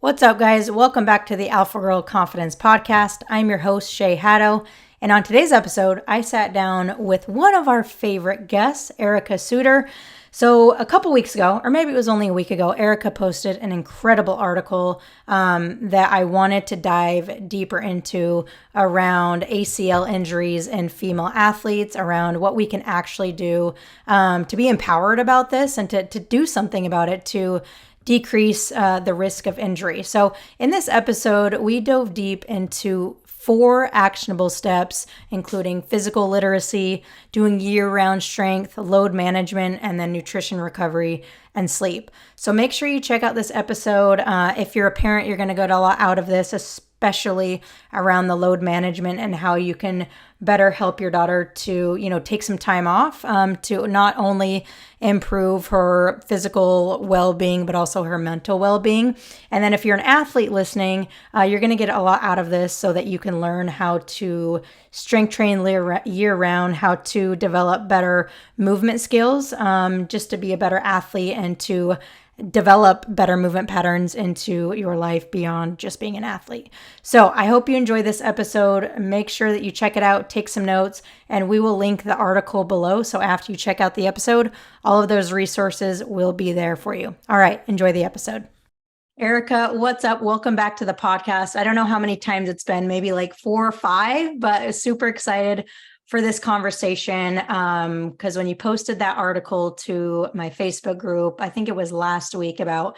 What's up, guys? Welcome back to the Alpha Girl Confidence Podcast. I'm your host, Shay Haddo. And on today's episode, I sat down with one of our favorite guests, Erica Suter. So a couple weeks ago, or maybe it was only a week ago, Erica posted an incredible article that I wanted to dive deeper into around ACL injuries in female athletes, around what we can actually do to be empowered about this and to do something about it to decrease the risk of injury. So in this episode, we dove deep into 4 actionable steps, including physical literacy, doing year-round strength, load management, and then nutrition recovery and sleep. So make sure you check out this episode. If you're a parent, you're going to get a lot out of this, especially around the load management and how you can better help your daughter to, take some time off to not only improve her physical well-being, but also her mental well-being. And then if you're an athlete listening, you're going to get a lot out of this so that you can learn how to strength train year-round, how to develop better movement skills, just to be a better athlete and to develop better movement patterns into your life beyond just being an athlete. So I hope you enjoy this episode. Make sure that you check it out, take some notes, and we will link the article below. So after you check out the episode, all of those resources will be there for you. All right, enjoy the episode. Erica, what's up? Welcome back to the podcast. I don't know how many times it's been, maybe like 4 or 5, but super excited for this conversation because when you posted that article to my Facebook group, I think it was last week, about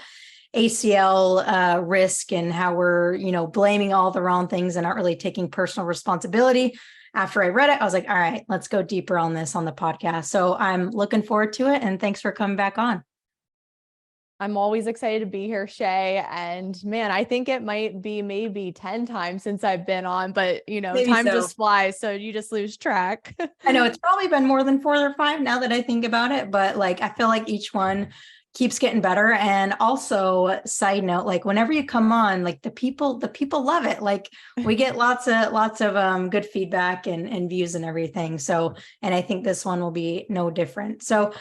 ACL risk and how we're, blaming all the wrong things and not really taking personal responsibility. After I read it, I was like, all right, let's go deeper on this on the podcast. So I'm looking forward to it. And thanks for coming back on. I'm always excited to be here, Shay. And man, I think it might be maybe 10 times since I've been on, but maybe time just flies. So you just lose track. I know it's probably been more than 4 or 5 now that I think about it, but I feel like each one keeps getting better. And also, side note, whenever you come on, the people love it. We get lots of good feedback and views and everything. So, and I think this one will be no different. So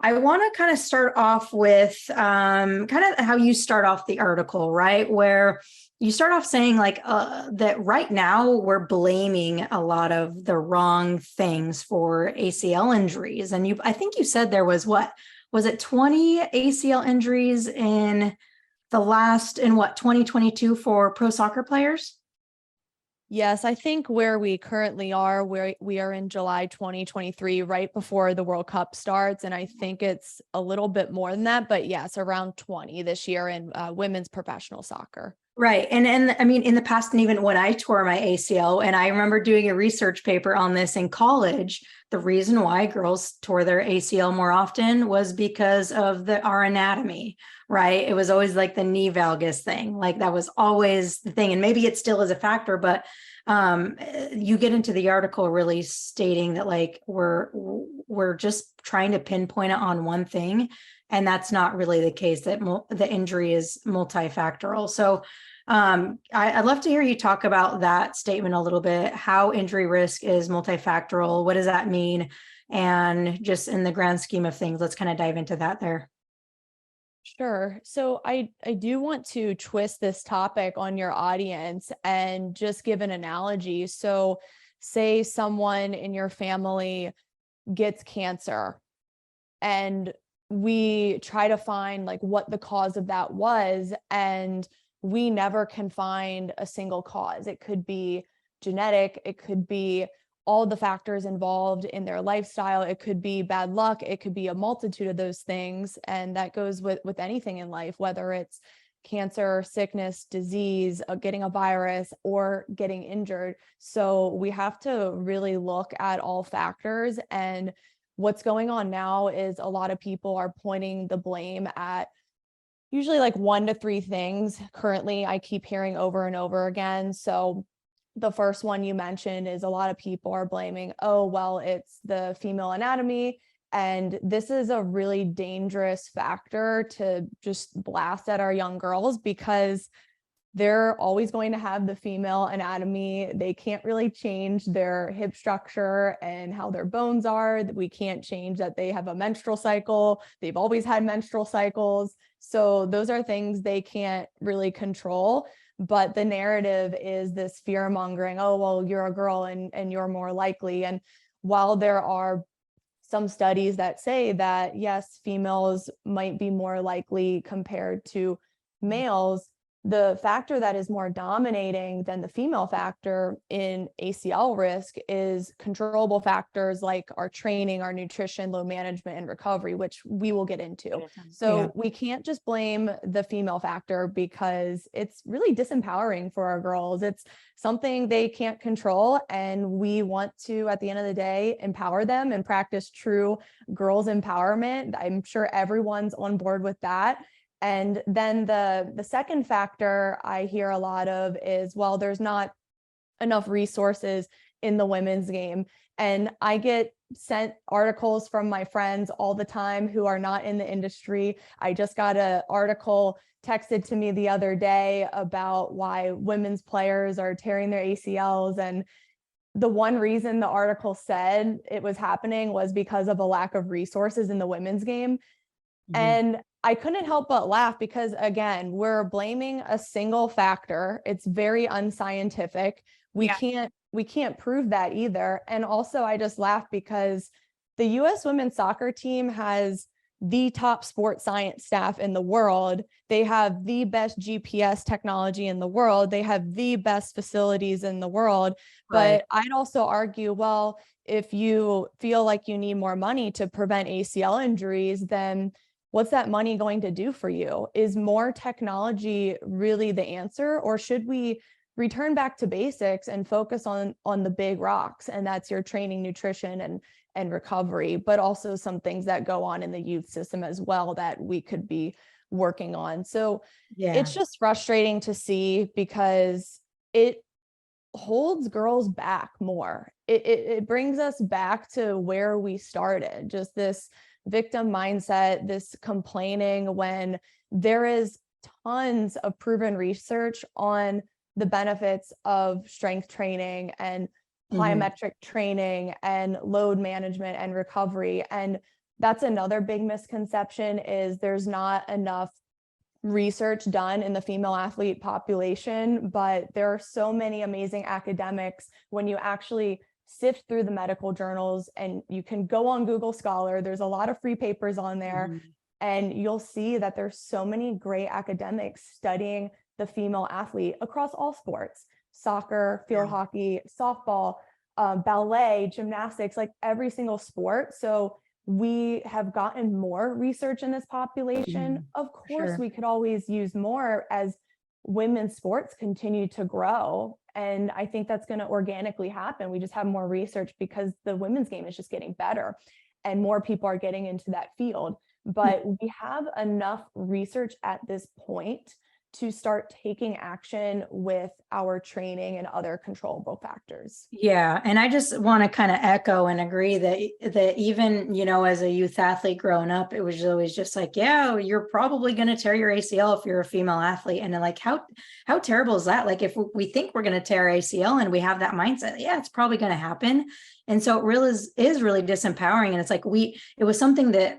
I want to kind of start off with kind of how you start off the article, right? Where you start off saying that right now we're blaming a lot of the wrong things for ACL injuries. And I think you said there was 20 ACL injuries in 2022 for pro soccer players? Yes, I think where we currently are, where we are in July 2023, right before the World Cup starts. And I think it's a little bit more than that, but yes, around 20 this year in women's professional soccer. Right. And I mean, in the past, and even when I tore my ACL, and I remember doing a research paper on this in college, the reason why girls tore their ACL more often was because of our anatomy, right? It was always like the knee valgus thing. That was always the thing. And maybe it still is a factor, but you get into the article really stating that we're just trying to pinpoint it on one thing. And that's not really the case, that the injury is multi-factoral. So I'd love to hear you talk about that statement a little bit, how injury risk is multifactorial. What does that mean? And just in the grand scheme of things, let's kind of dive into that there. Sure. So I do want to twist this topic on your audience and just give an analogy. So say someone in your family gets cancer and we try to find what the cause of that was, and we never can find a single cause. It could be genetic, it could be all the factors involved in their lifestyle, it could be bad luck, it could be a multitude of those things. And that goes with anything in life, whether it's cancer, sickness, disease, getting a virus, or getting injured. So we have to really look at all factors. And what's going on now is a lot of people are pointing the blame at usually 1 to 3 things. Currently, I keep hearing over and over again. So the first one you mentioned is a lot of people are blaming, oh, well, it's the female anatomy. And this is a really dangerous factor to just blast at our young girls, because they're always going to have the female anatomy. They can't really change their hip structure and how their bones are. We can't change that they have a menstrual cycle. They've always had menstrual cycles. So those are things they can't really control. But the narrative is this fear mongering, oh, well, you're a girl and you're more likely. And while there are some studies that say that, yes, females might be more likely compared to males, the factor that is more dominating than the female factor in ACL risk is controllable factors like our training, our nutrition, load management, and recovery, which we will get into. So we can't just blame the female factor because it's really disempowering for our girls. It's something they can't control. And we want to, at the end of the day, empower them and practice true girls empowerment. I'm sure everyone's on board with that. And then the second factor I hear a lot of is, well, there's not enough resources in the women's game. And I get sent articles from my friends all the time who are not in the industry. I just got an article texted to me the other day about why women's players are tearing their ACLs. And the one reason the article said it was happening was because of a lack of resources in the women's game. And I couldn't help but laugh because, again, we're blaming a single factor. It's very unscientific. We can't prove that either. And also, I just laugh because the U.S. women's soccer team has the top sports science staff in the world. They have the best GPS technology in the world. They have the best facilities in the world. But I'd also argue, well, if you feel like you need more money to prevent ACL injuries, then what's that money going to do for you? Is more technology really the answer? Or should we return back to basics and focus on the big rocks? And that's your training, nutrition, and recovery, but also some things that go on in the youth system as well that we could be working on. So it's just frustrating to see because it holds girls back more. It brings us back to where we started, just this victim mindset, this complaining when there is tons of proven research on the benefits of strength training and plyometric training and load management and recovery. And that's another big misconception is there's not enough research done in the female athlete population, but there are so many amazing academics when you actually sift through the medical journals, and you can go on Google Scholar. There's a lot of free papers on there, and you'll see that there's so many great academics studying the female athlete across all sports, soccer, field hockey, softball, ballet, gymnastics, like every single sport. So we have gotten more research in this population. Of course, we could always use more as women's sports continue to grow. And I think that's going to organically happen. We just have more research because the women's game is just getting better and more people are getting into that field. But we have enough research at this point to start taking action with our training and other controllable factors. Yeah. And I just want to kind of echo and agree that even, as a youth athlete growing up, it was always just like, yeah, you're probably going to tear your ACL if you're a female athlete. And then like, how terrible is that? Like if we think we're going to tear our ACL and we have that mindset, yeah, it's probably going to happen. And so it really is really disempowering. And it's like it was something that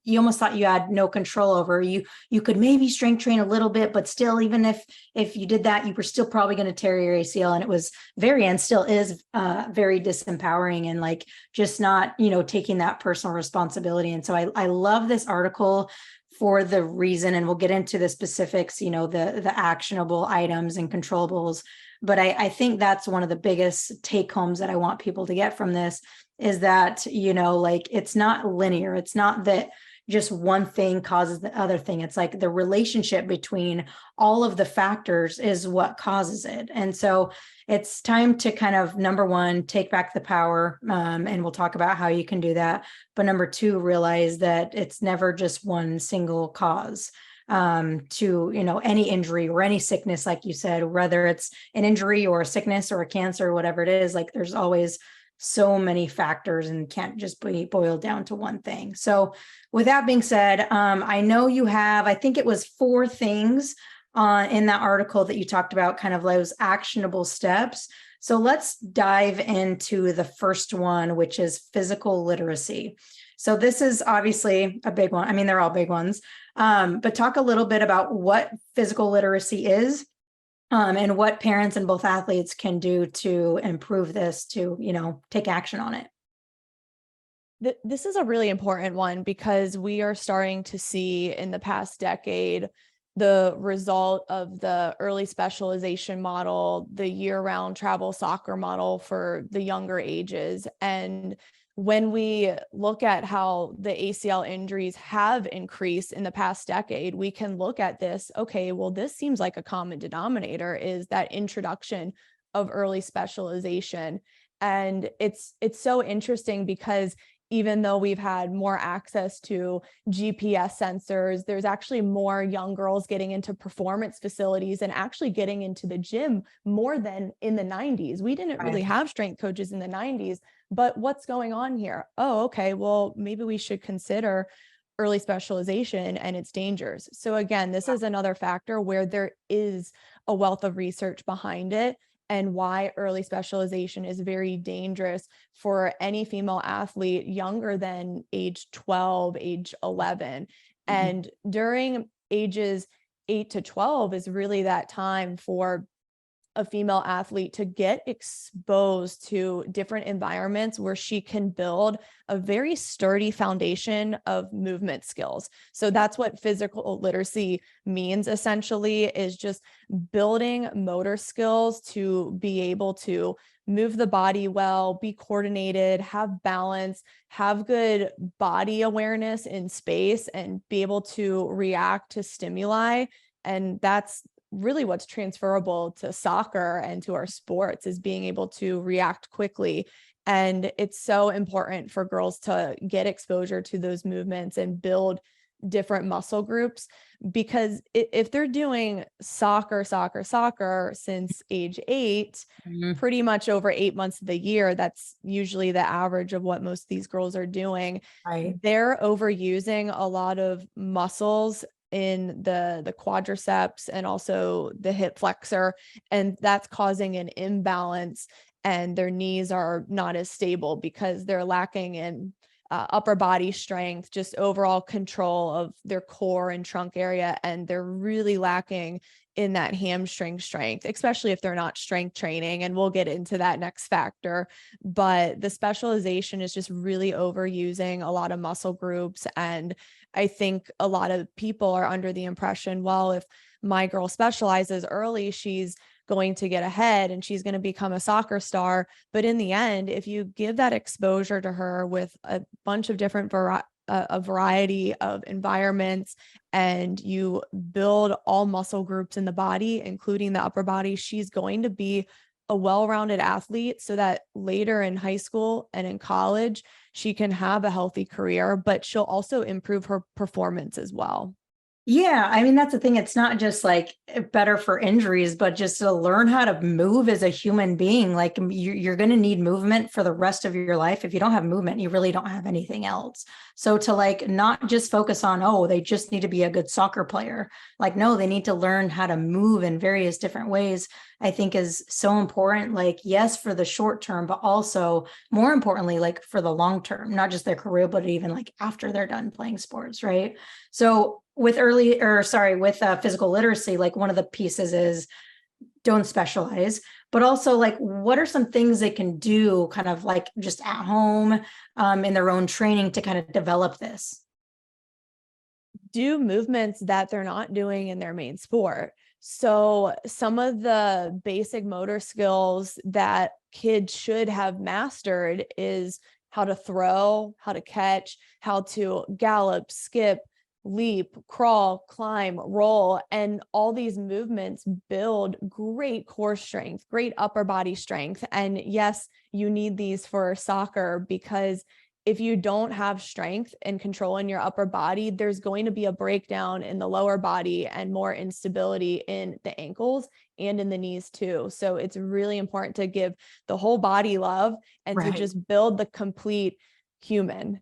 you almost thought you had no control over. You could maybe strength train a little bit, but still, even if you did that, you were still probably going to tear your ACL. And it was and still is very disempowering and like just not, taking that personal responsibility. And so I love this article for the reason, and we'll get into the specifics, the actionable items and controllables. But I think that's one of the biggest take homes that I want people to get from this is that, like it's not linear. It's not that just one thing causes the other thing. It's like the relationship between all of the factors is what causes it. And so it's time to kind of, number one, take back the power. And we'll talk about how you can do that. But number two, realize that it's never just one single cause to, any injury or any sickness, like you said, whether it's an injury or a sickness or a cancer or whatever it is, like there's always so many factors and can't just be boiled down to one thing. So with that being said, I know you have, I think it was 4 things in that article that you talked about, kind of those actionable steps. So let's dive into the first one, which is physical literacy. So this is obviously a big one. I mean, they're all big ones. But talk a little bit about what physical literacy is, and what parents and both athletes can do to improve this, to, take action on it. This is a really important one because we are starting to see in the past decade the result of the early specialization model, the year-round travel soccer model for the younger ages. And when we look at how the ACL injuries have increased in the past decade, we can look at this, okay, well, this seems like a common denominator is that introduction of early specialization. And it's so interesting because even though we've had more access to GPS sensors, there's actually more young girls getting into performance facilities and actually getting into the gym more than in the 90s. We didn't really have strength coaches in the 90s, but what's going on here? Oh, okay, well, maybe we should consider early specialization and its dangers. So again, this is another factor where there is a wealth of research behind it, and why early specialization is very dangerous for any female athlete younger than age 12, age 11. And during ages 8 to 12 is really that time for a female athlete to get exposed to different environments where she can build a very sturdy foundation of movement skills. So that's what physical literacy means, essentially, is just building motor skills to be able to move the body well, be coordinated, have balance, have good body awareness in space, and be able to react to stimuli. And that's really what's transferable to soccer and to our sports, is being able to react quickly. And it's so important for girls to get exposure to those movements and build different muscle groups, because if they're doing soccer since age 8, pretty much over 8 months of the year, that's usually the average of what most of these girls are doing. Right. They're overusing a lot of muscles in the quadriceps and also the hip flexor, and that's causing an imbalance, and their knees are not as stable because they're lacking in upper body strength, just overall control of their core and trunk area, and they're really lacking in that hamstring strength, especially if they're not strength training. And we'll get into that next factor, but the specialization is just really overusing a lot of muscle groups. And I think a lot of people are under the impression, well, if my girl specializes early, she's going to get ahead and she's going to become a soccer star. But in the end, if you give that exposure to her with a bunch of different a variety of environments, and you build all muscle groups in the body, including the upper body, she's going to be a well-rounded athlete, so that later in high school and in college, she can have a healthy career, but she'll also improve her performance as well. Yeah, I mean, that's the thing. It's not just like better for injuries, but just to learn how to move as a human being. Like you're going to need movement for the rest of your life. If you don't have movement, you really don't have anything else. So to like not just focus on, oh, they just need to be a good soccer player. Like, no, they need to learn how to move in various different ways, I think is so important. Like, yes, for the short term, but also more importantly, like for the long term, not just their career, but even like after they're done playing sports, right? So with physical literacy, like one of the pieces is don't specialize, but also like, what are some things they can do kind of like just at home, in their own training to kind of develop this? Do movements that they're not doing in their main sport. So some of the basic motor skills that kids should have mastered is how to throw, how to catch, how to gallop, skip, leap, crawl, climb, roll. And all these movements build great core strength, great upper body strength. And yes, you need these for soccer, because if you don't have strength and control in your upper body, there's going to be a breakdown in the lower body and more instability in the ankles and in the knees too. So it's really important to give the whole body love and to just build the complete human.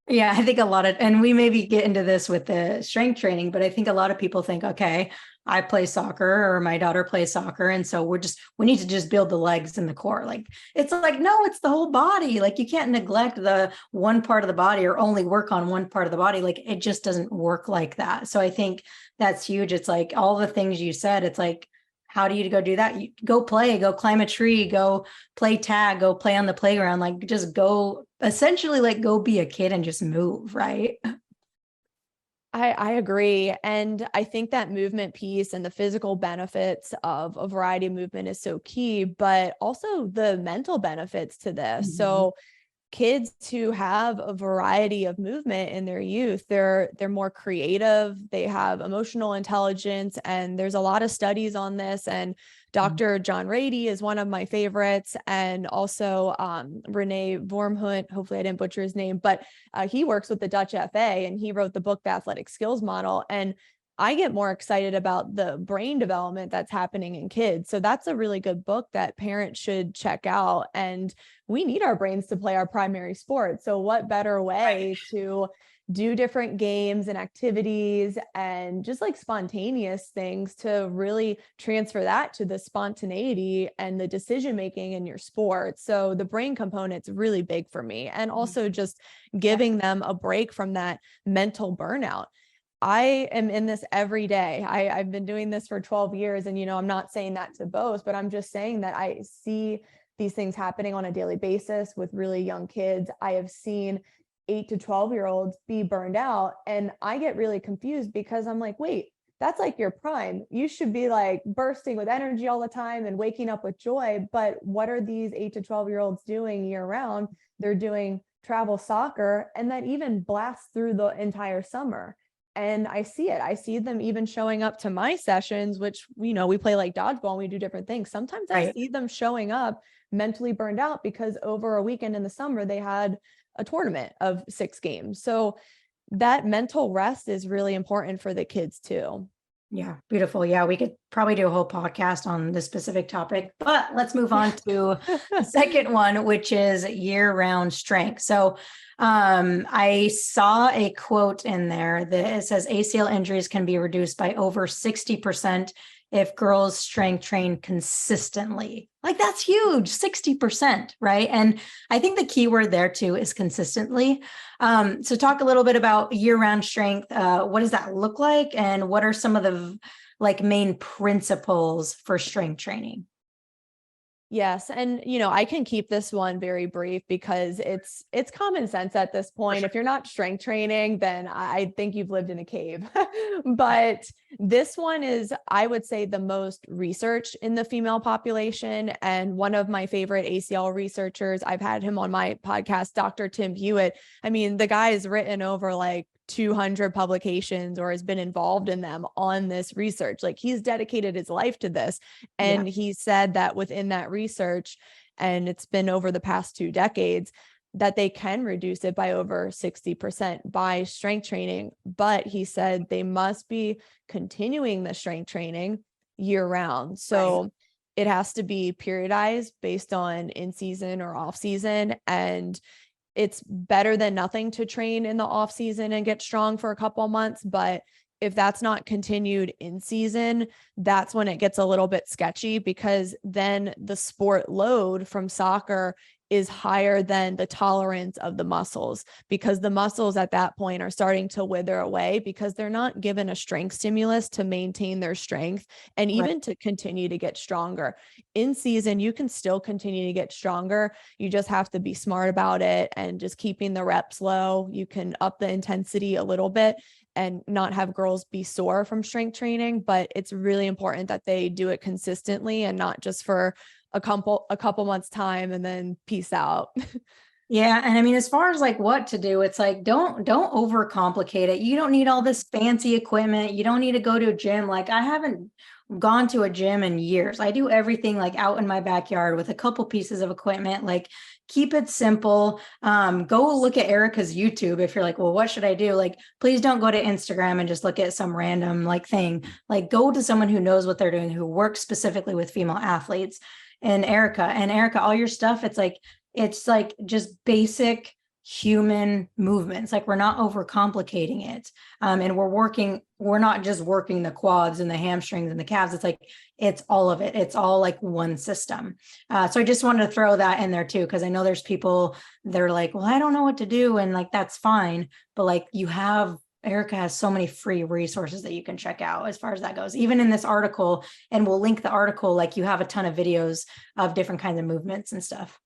Yeah, I think a lot of, and we maybe get into this with the strength training, but I think a lot of people think, okay, I play soccer or my daughter plays soccer. And so we need to just build the legs and the core. Like, it's like, no, it's the whole body. Like, you can't neglect the one part of the body or only work on one part of the body. Like, it just doesn't work like that. So I think that's huge. It's like all the things you said, it's like, how do you go do that? You go play, go climb a tree, go play tag, go play on the playground, like just go essentially like go be a kid and just move, right? I agree. And I think that movement piece and the physical benefits of a variety of movement is so key, but also the mental benefits to this. Mhm. So kids who have a variety of movement in their youth, they're more creative, they have emotional intelligence, and there's a lot of studies on this. And Dr. John Rady is one of my favorites, and also Renee Vormhunt, hopefully I didn't butcher his name, but he works with the Dutch FA and he wrote the book, The Athletic Skills Model. And I get more excited about the brain development that's happening in kids. So that's a really good book that parents should check out. And we need our brains to play our primary sport. So what better way to do different games and activities and just like spontaneous things to really transfer that to the spontaneity and the decision making in your sport. So the brain component's really big for me, and also just giving them a break from that mental burnout. I am in this every day. I've been doing this for 12 years. And, I'm not saying that to boast, but I'm just saying that I see these things happening on a daily basis with really young kids. I have seen 8 to 12-year-olds be burned out. And I get really confused because I'm like, wait, that's like your prime. You should be like bursting with energy all the time and waking up with joy. But what are these 8 to 12-year-olds doing year round? They're doing travel soccer, and that even blasts through the entire summer. And I see it. I see them even showing up to my sessions, which, we play like dodgeball and we do different things. Sometimes I Right. see them showing up mentally burned out because over a weekend in the summer, they had a tournament of 6 games. So that mental rest is really important for the kids too. Yeah, beautiful. Yeah, we could probably do a whole podcast on this specific topic, but let's move on to the second one, which is year-round strength. So I saw a quote in there that it says ACL injuries can be reduced by over 60% if girls strength train consistently. Like, that's huge, 60%, right? And I think the key word there too is consistently. So talk a little bit about year-round strength. What does that look like? And what are some of the like main principles for strength training? Yes. And, I can keep this one very brief because it's common sense at this point. If you're not strength training, then I think you've lived in a cave. But this one is, I would say, the most researched in the female population. And one of my favorite ACL researchers, I've had him on my podcast, Dr. Tim Hewitt. I mean, the guy has written over like 200 publications or has been involved in them on this research. Like, he's dedicated his life to this. And he said that within that research, and it's been over the past 2 decades, that they can reduce it by over 60% by strength training. But he said they must be continuing the strength training year round. So it has to be periodized based on in season or off season. And it's better than nothing to train in the off season and get strong for a couple of months. But if that's not continued in season, that's when it gets a little bit sketchy, because then the sport load from soccer is higher than the tolerance of the muscles, because the muscles at that point are starting to wither away because they're not given a strength stimulus to maintain their strength and even to continue to get stronger. In season, you can still continue to get stronger. You just have to be smart about it and just keeping the reps low. You can up the intensity a little bit and not have girls be sore from strength training, but it's really important that they do it consistently and not just for a couple months time and then peace out. Yeah. And I mean, as far as like what to do, it's like, don't overcomplicate it. You don't need all this fancy equipment. You don't need to go to a gym. Like, I haven't gone to a gym in years. I do everything like out in my backyard with a couple pieces of equipment. Like, keep it simple. Go look at Erica's YouTube. If you're like, well, what should I do? Like, please don't go to Instagram and just look at some random like thing. Like, go to someone who knows what they're doing, who works specifically with female athletes. And Erica, all your stuff, it's like just basic human movements. Like we're not overcomplicating it. And we're not just working the quads and the hamstrings and the calves. It's like, it's all of it. It's all like one system. So I just wanted to throw that in there too, because I know there's people, they're like, well, I don't know what to do. And like, that's fine. But like Erica has so many free resources that you can check out as far as that goes, even in this article, and we'll link the article. Like you have a ton of videos of different kinds of movements and stuff.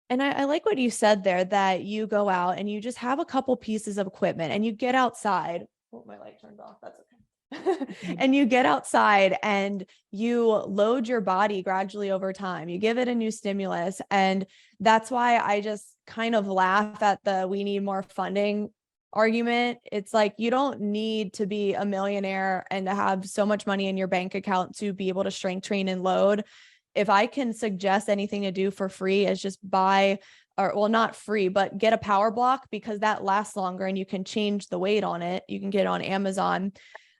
And I like what you said there, that you go out and you just have a couple pieces of equipment and you get outside. Oh, my light turned off. That's okay. And you get outside and you load your body gradually over time. You give it a new stimulus. And that's why I just kind of laugh at the we need more funding argument. It's like, you don't need to be a millionaire and to have so much money in your bank account to be able to strength train and load. If I can suggest anything to do for free is just buy, or well, not free, but get a power block, because that lasts longer and you can change the weight on it. You can get it on Amazon.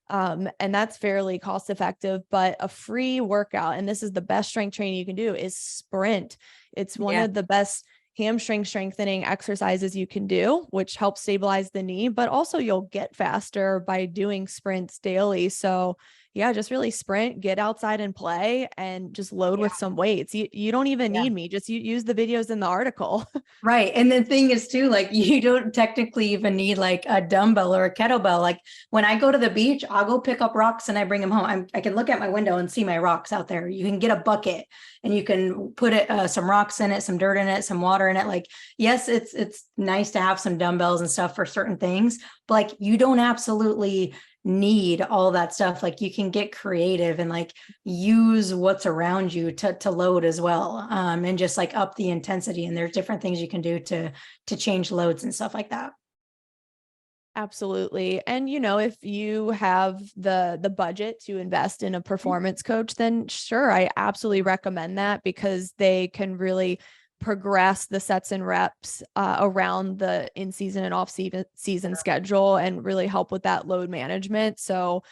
And that's fairly cost effective, but a free workout, and this is the best strength training you can do, is sprint. It's one of the best hamstring strengthening exercises you can do, which helps stabilize the knee, but also you'll get faster by doing sprints daily. So yeah, just really sprint, get outside and play, and just load with some weights. You don't even need me. Just use the videos in the article. Right. And the thing is too, like you don't technically even need like a dumbbell or a kettlebell. Like when I go to the beach, I'll go pick up rocks and I bring them home. I can look at my window and see my rocks out there. You can get a bucket and you can put some rocks in it, some dirt in it, some water in it. Like, yes, it's nice to have some dumbbells and stuff for certain things, but like you don't absolutely need all that stuff. Like you can get creative and like use what's around you to load as well, and just like up the intensity. And there's different things you can do to change loads and stuff like that. Absolutely. And if you have the budget to invest in a performance coach, then sure, I absolutely recommend that, because they can really progress the sets and reps around the in-season and off-season schedule and really help with that load management. So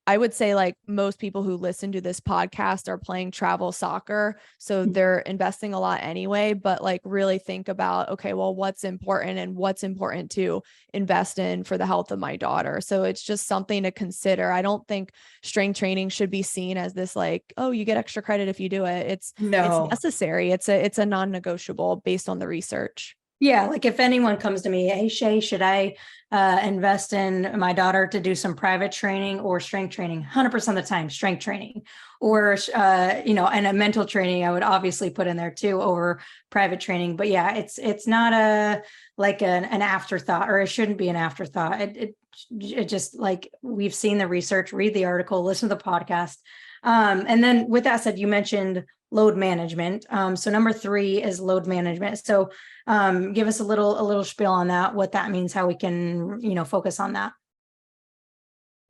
I would say, like, most people who listen to this podcast are playing travel soccer, so they're investing a lot anyway, but like really think about, okay, well, what's important and what's important to invest in for the health of my daughter. So it's just something to consider. I don't think strength training should be seen as this like, oh, you get extra credit if you do it. It's necessary. It's a non-negotiable based on the research. Yeah, like if anyone comes to me, hey Shay, should I invest in my daughter to do some private training or strength training? 100% of the time, strength training, or and a mental training, I would obviously put in there too over private training. But yeah, it's not an afterthought, or it shouldn't be an afterthought. It just, like, we've seen the research, read the article, listen to the podcast. And then with that said, you mentioned load management. So number 3 is load management. So give us a little spiel on that, what that means, how we can, focus on that.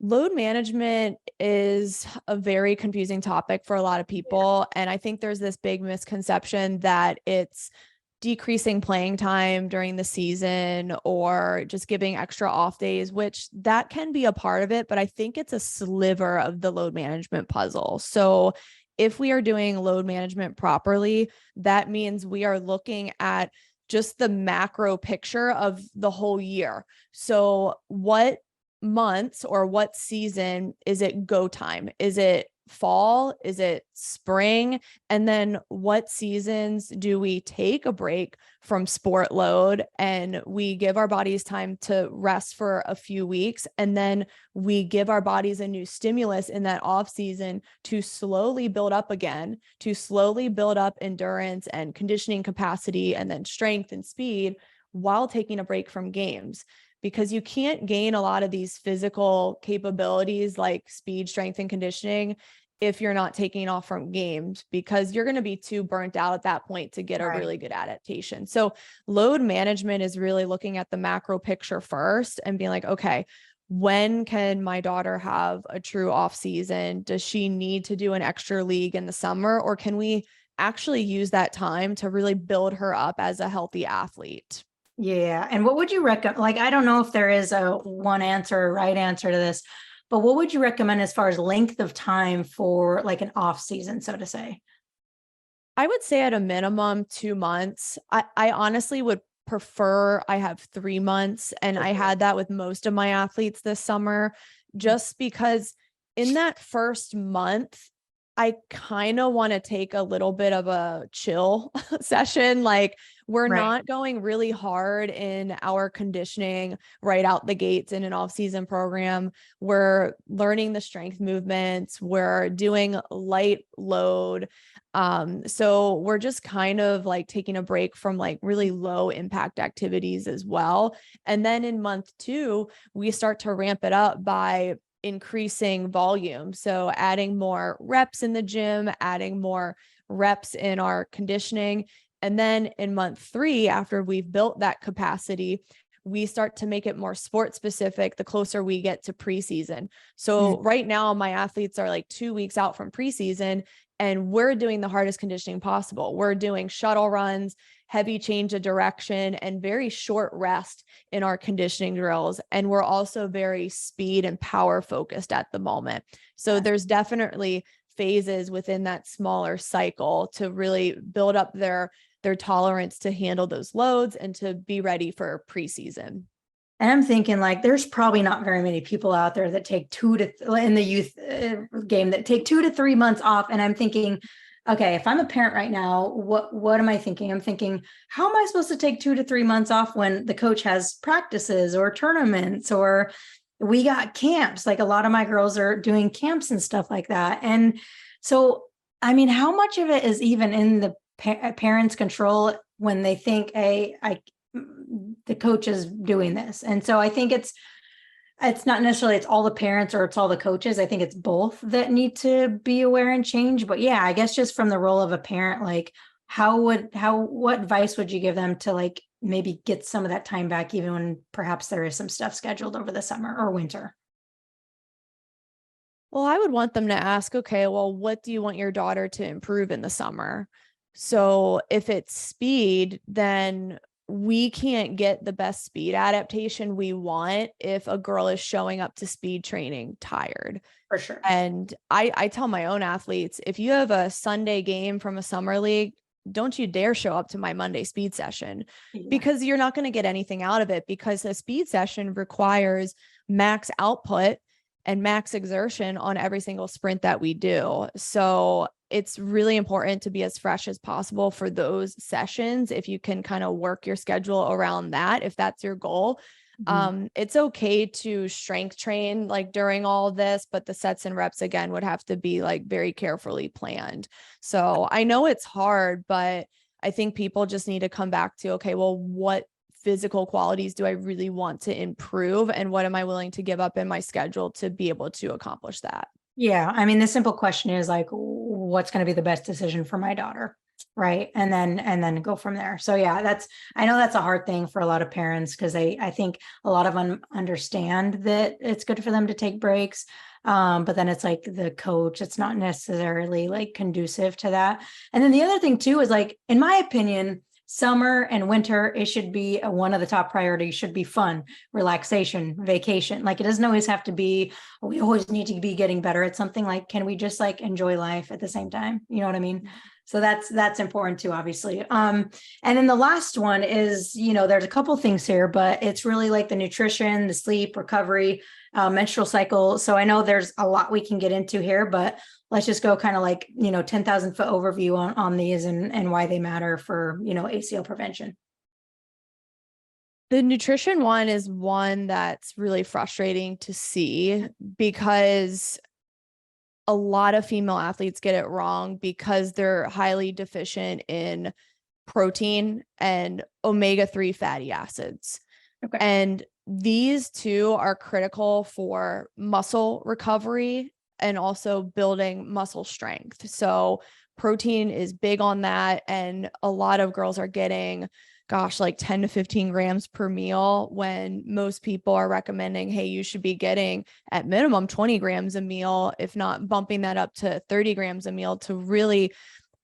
Load management is a very confusing topic for a lot of people. And I think there's this big misconception that it's decreasing playing time during the season or just giving extra off days, which that can be a part of it, but I think it's a sliver of the load management puzzle. So if we are doing load management properly, that means we are looking at just the macro picture of the whole year. So what months or what season is it go time? Is it fall? Is it spring? And then what seasons do we take a break from sport load and we give our bodies time to rest for a few weeks, and then we give our bodies a new stimulus in that off season to slowly build up again, to slowly build up endurance and conditioning capacity and then strength and speed while taking a break from games. Because you can't gain a lot of these physical capabilities like speed, strength, and conditioning if you're not taking off from games, because you're going to be too burnt out at that point to get a really good adaptation. So load management is really looking at the macro picture first and being like, okay, when can my daughter have a true off season? Does she need to do an extra league in the summer, or can we actually use that time to really build her up as a healthy athlete? Yeah. And what would you recommend? Like, I don't know if there is a one answer or right answer to this, but what would you recommend as far as length of time for like an off season, so to say? I would say at a minimum 2 months. I honestly would prefer I have 3 months. And I had that with most of my athletes this summer, just because in that first month, I kind of want to take a little bit of a chill session. Like we're not going really hard in our conditioning right out the gates in an off-season program. We're learning the strength movements. We're doing light load. So we're just kind of like taking a break from like really low impact activities as well. And then in month 2, we start to ramp it up by increasing volume. So adding more reps in the gym, adding more reps in our conditioning. And then in month 3, after we've built that capacity, we start to make it more sport specific the closer we get to preseason. So right now, my athletes are like 2 weeks out from preseason, and we're doing the hardest conditioning possible. We're doing shuttle runs, heavy change of direction, and very short rest in our conditioning drills. And we're also very speed and power focused at the moment. So there's definitely phases within that smaller cycle to really build up their tolerance to handle those loads and to be ready for preseason. And I'm thinking like, there's probably not very many people out there that take in the youth game that take 2 to 3 months off. And I'm thinking, okay, if I'm a parent right now, what am I thinking? I'm thinking, how am I supposed to take 2 to 3 months off when the coach has practices or tournaments, or we got camps? Like a lot of my girls are doing camps and stuff like that. And so, I mean, how much of it is even in the parents' control when they think, hey, the coach is doing this? And so I think it's not necessarily it's all the parents or it's all the coaches. I think it's both that need to be aware and change. But yeah, I guess just from the role of a parent, like what advice would you give them to like maybe get some of that time back, even when perhaps there is some stuff scheduled over the summer or winter? Well, I would want them to ask, okay, well, what do you want your daughter to improve in the summer? So if it's speed, then we can't get the best speed adaptation we want if a girl is showing up to speed training tired. For sure. And I tell my own athletes, if you have a Sunday game from a summer league, don't you dare show up to my Monday speed session, because you're not going to get anything out of it, because a speed session requires max output and max exertion on every single sprint that we do. So it's really important to be as fresh as possible for those sessions. If you can kind of work your schedule around that, if that's your goal. It's okay to strength train like during all this, but the sets and reps again would have to be like very carefully planned. So I know it's hard, but I think people just need to come back to, okay, well, what physical qualities do I really want to improve, and what am I willing to give up in my schedule to be able to accomplish that? Yeah. I mean, the simple question is like, what's going to be the best decision for my daughter? Right. And then go from there. So yeah, I know that's a hard thing for a lot of parents, because I think a lot of them understand that it's good for them to take breaks. But then it's like the coach, it's not necessarily like conducive to that. And then the other thing too, is like, in my opinion, summer and winter, it should be one of the top priorities should be fun, relaxation, vacation. Like it doesn't always have to be, we always need to be getting better at something. Like, can we just like enjoy life at the same time? You know what I mean? So that's important too, obviously. And then the last one is, there's a couple things here, but it's really like the nutrition, the sleep, recovery, menstrual cycle. So I know there's a lot we can get into here, but let's just go kind of like, 10,000 foot overview on these and why they matter for, ACL prevention. The nutrition one is one that's really frustrating to see, because a lot of female athletes get it wrong because they're highly deficient in protein and omega-3 fatty acids. Okay. And these two are critical for muscle recovery and also building muscle strength. So protein is big on that. And a lot of girls are getting, like 10 to 15 grams per meal, when most people are recommending, hey, you should be getting at minimum 20 grams a meal, if not bumping that up to 30 grams a meal, to really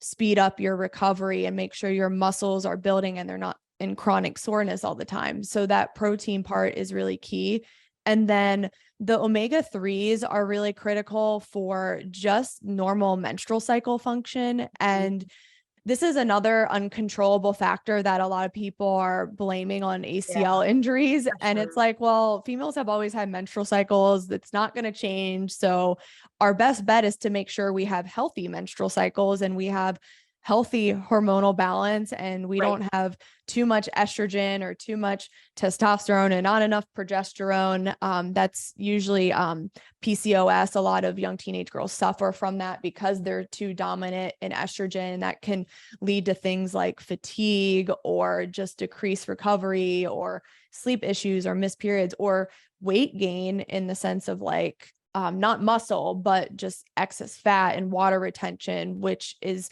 speed up your recovery and make sure your muscles are building and they're not in chronic soreness all the time. So that protein part is really key. And then the omega-3s are really critical for just normal menstrual cycle function. And this is another uncontrollable factor that a lot of people are blaming on ACL injuries. And sure. it's like, well, females have always had menstrual cycles. That's not going to change. So our best bet is to make sure we have healthy menstrual cycles and we have healthy hormonal balance, and we don't have too much estrogen or too much testosterone and not enough progesterone. That's usually PCOS. A lot of young teenage girls suffer from that because they're too dominant in estrogen. That can lead to things like fatigue or just decreased recovery or sleep issues or missed periods or weight gain, in the sense of like not muscle, but just excess fat and water retention, which is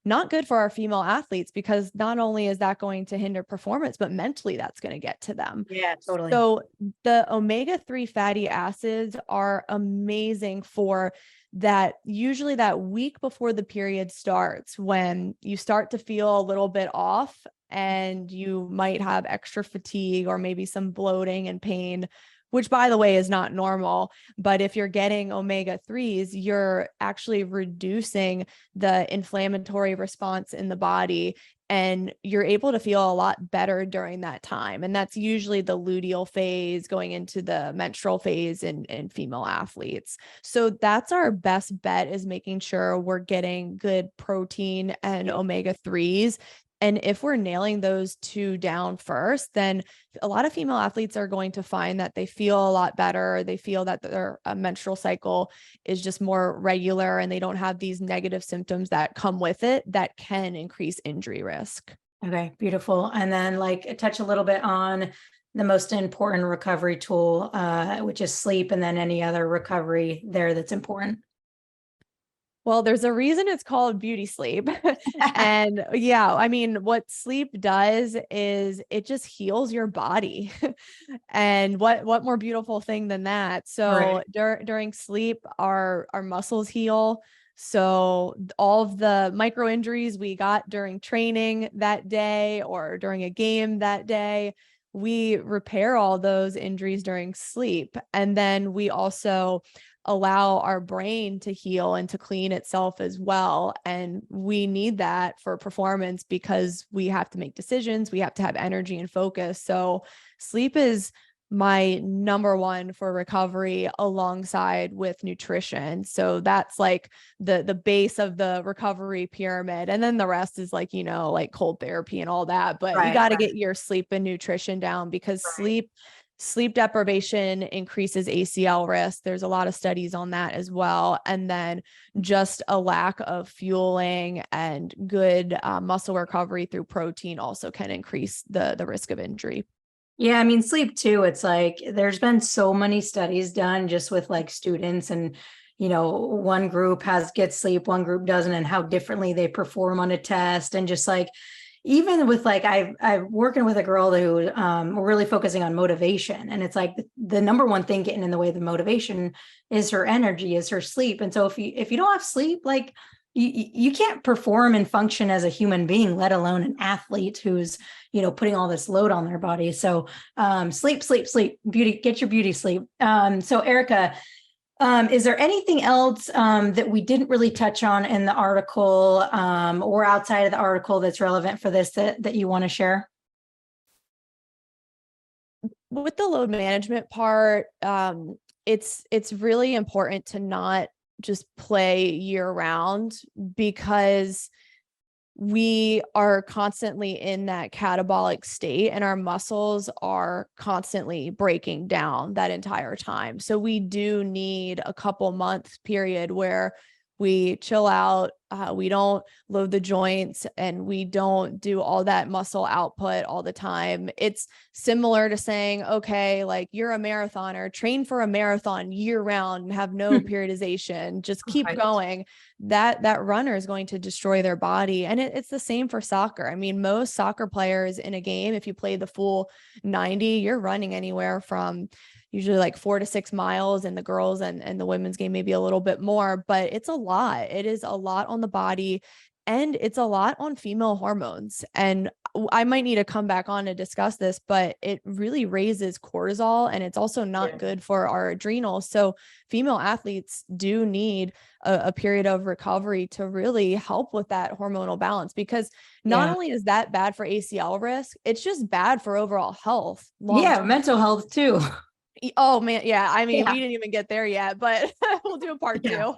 not good for our female athletes, because not only is that going to hinder performance, but mentally that's going to get to them. Yeah, totally. So the omega-3 fatty acids are amazing for that, usually that week before the period starts, when you start to feel a little bit off and you might have extra fatigue or maybe some bloating and pain, which by the way is not normal. But if you're getting omega-3s, you're actually reducing the inflammatory response in the body, and you're able to feel a lot better during that time. And that's usually the luteal phase going into the menstrual phase in female athletes. So that's our best bet, is making sure we're getting good protein and omega-3s. And if we're nailing those two down first, then a lot of female athletes are going to find that they feel a lot better. They feel that their menstrual cycle is just more regular, and they don't have these negative symptoms that come with it that can increase injury risk. Okay, beautiful. And then like touch a little bit on the most important recovery tool, which is sleep, and then any other recovery there that's important. Well, there's a reason it's called beauty sleep. And yeah, I mean, what sleep does is it just heals your body. And what more beautiful thing than that? So during sleep, our muscles heal. So all of the micro injuries we got during training that day or during a game that day, we repair all those injuries during sleep. And then we also allow our brain to heal and to clean itself as well. And we need that for performance, because we have to make decisions. We have to have energy and focus. So sleep is my number one for recovery, alongside with nutrition. So that's like the base of the recovery pyramid. And then the rest is like, like cold therapy and all that, but you got to get your sleep and nutrition down, because sleep deprivation increases ACL risk. There's a lot of studies on that as well. And then just a lack of fueling and good muscle recovery through protein also can increase the risk of injury. Yeah, I mean, sleep too. It's like there's been so many studies done just with like students, and one group gets sleep, one group doesn't, and how differently they perform on a test. And just like, even with like, I'm working with a girl who we're really focusing on motivation, and it's like the number one thing getting in the way of the motivation is her energy, is her sleep. And so if you don't have sleep, like you can't perform and function as a human being, let alone an athlete who's, putting all this load on their body. So sleep, beauty, get your beauty sleep. So Erica, is there anything else that we didn't really touch on in the article or outside of the article that's relevant for this that you want to share? With the load management part, it's really important to not just play year round, because we are constantly in that catabolic state and our muscles are constantly breaking down that entire time. So we do need a couple month period where we chill out, we don't load the joints, and we don't do all that muscle output all the time. It's similar to saying, okay, like you're a marathoner, train for a marathon year round and have no periodization, just keep going. That runner is going to destroy their body. And it's the same for soccer. I mean, most soccer players in a game, if you play the full 90, you're running anywhere from usually like 4 to 6 miles, and the girls and the women's game, maybe a little bit more, but it's a lot. It is a lot on the body, and it's a lot on female hormones. And I might need to come back on to discuss this, but it really raises cortisol, and it's also not good for our adrenals. So female athletes do need a period of recovery to really help with that hormonal balance, because not only is that bad for ACL risk, it's just bad for overall health. Mental health too. Oh man. Yeah. I mean, we didn't even get there yet, but we'll do a part two.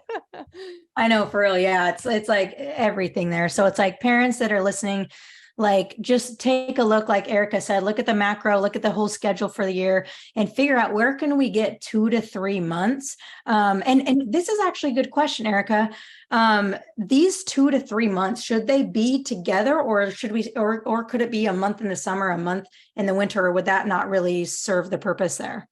I know, for real. Yeah. It's like everything there. So it's like parents that are listening, like just take a look, like Erica said, look at the macro, look at the whole schedule for the year and figure out where can we get 2 to 3 months. And this is actually a good question, Erica. These 2 to 3 months, should they be together, or should we, or could it be a month in the summer, a month in the winter, or would that not really serve the purpose there?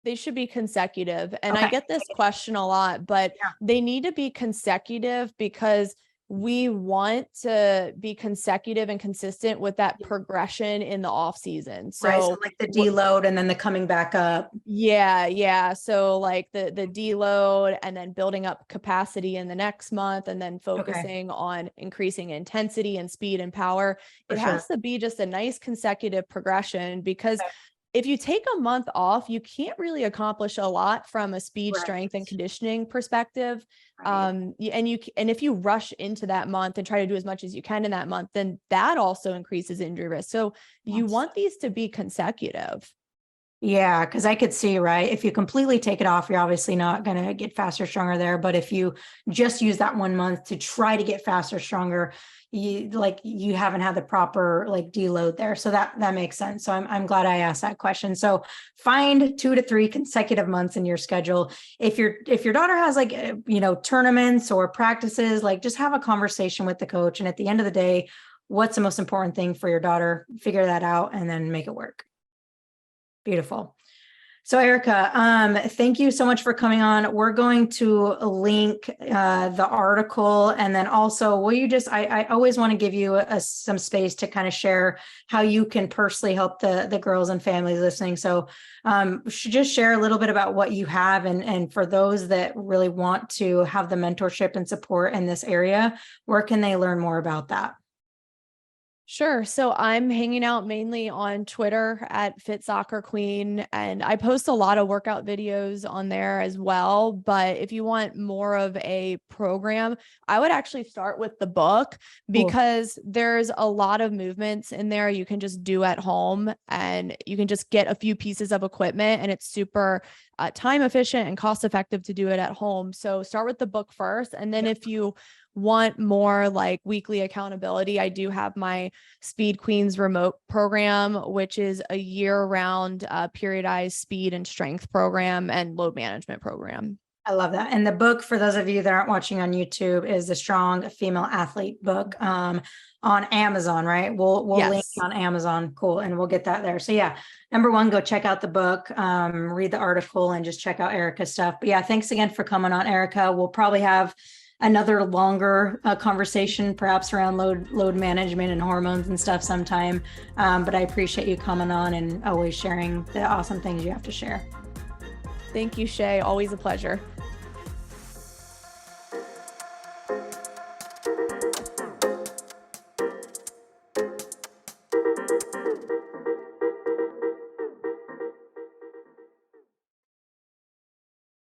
They should be consecutive. And I get this question a lot, but they need to be consecutive because we want to be consecutive and consistent with that progression in the off season. So like the deload and then the coming back up. Yeah. So like the deload and then building up capacity in the next month, and then focusing on increasing intensity and speed and power. It has to be just a nice consecutive progression, because if you take a month off, you can't really accomplish a lot from a speed, strength, and conditioning perspective. And if you rush into that month and try to do as much as you can in that month, then that also increases injury risk. So you want these to be consecutive. Yeah, because I could see, right, if you completely take it off, you're obviously not going to get faster, stronger there. But if you just use that 1 month to try to get faster, stronger, you haven't had the proper like deload there. So that makes sense. So I'm glad I asked that question. So find 2 to 3 consecutive months in your schedule. If your daughter has like, tournaments or practices, like just have a conversation with the coach. And at the end of the day, what's the most important thing for your daughter? Figure that out and then make it work. Beautiful. So Erica, thank you so much for coming on. We're going to link the article, and then also, will you just, I always want to give you some space to kind of share how you can personally help the girls and families listening. So just share a little bit about what you have, and for those that really want to have the mentorship and support in this area, where can they learn more about that? Sure. So I'm hanging out mainly on Twitter at Fit Soccer Queen, and I post a lot of workout videos on there as well. But if you want more of a program, I would actually start with the book, because there's a lot of movements in there you can just do at home, and you can just get a few pieces of equipment, and it's super time efficient and cost effective to do it at home. So start with the book first. And then if you want more like weekly accountability, I do have my Speed Queens remote program, which is a year-round periodized speed and strength program and load management program. I love that. And the book, for those of you that aren't watching on YouTube, is the Strong Female Athlete book on Amazon, right? We'll link on Amazon. Cool. And we'll get that there. So yeah, number one, go check out the book, read the article, and just check out Erica's stuff. But yeah, thanks again for coming on, Erica. We'll probably have another longer conversation, perhaps around load management and hormones and stuff sometime. But I appreciate you coming on and always sharing the awesome things you have to share. Thank you, Shay. Always a pleasure.